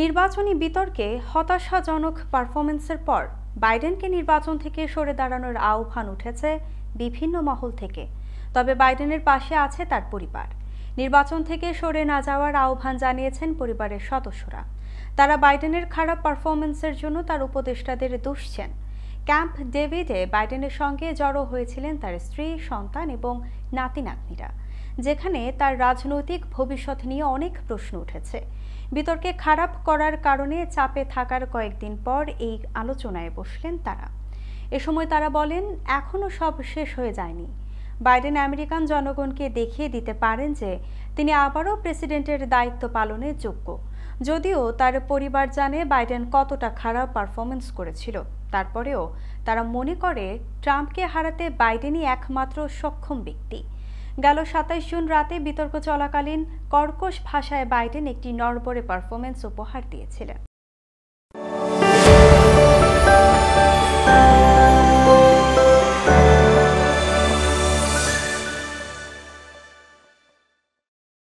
নির্বাচনী বিতর্কে হতাশাজনক পারফরমেন্সের পর বাইডেনকে নির্বাচন থেকে সরে দাঁড়ানোর আহ্বান উঠেছে বিভিন্ন মহল থেকে। তবে বাইডেনের পাশে আছে তার পরিবার। নির্বাচন থেকে সরে না যাওয়ার আহ্বান জানিয়েছেন পরিবারের সদস্যরা। তারা বাইডেনের খারাপ পারফরমেন্সের জন্য তার উপদেষ্টাদের দুষছেন। ক্যাম্প ডেভিডে বাইডেনের সঙ্গে জড়ো হয়েছিলেন তার স্ত্রী, সন্তান এবং নাতি নাতনিরা, যেখানে তার রাজনৈতিক ভবিষ্যৎ নিয়ে অনেক প্রশ্ন উঠেছে। বিতর্কে খারাপ করার কারণে চাপে থাকার কয়েকদিন পর এই আলোচনায় বসলেন তারা। এ সময় তারা বলেন, এখনও সব শেষ হয়ে যায়নি। বাইডেন আমেরিকান জনগণকে দেখিয়ে দিতে পারেন যে তিনি আবারও প্রেসিডেন্টের দায়িত্ব পালনের যোগ্য। যদিও তার পরিবার জানে বাইডেন কতটা খারাপ পারফরমেন্স করেছিল, তারপরেও তারা মনে করে ট্রাম্পকে হারাতে বাইডেনই একমাত্র সক্ষম ব্যক্তি। গেল ২৭ জুন রাতে বিতর্ক চলাকালীন কর্কশ ভাষায় বাইডেন একটি নড়বড়ে পারফরমেন্স উপহার দিয়েছিলেন।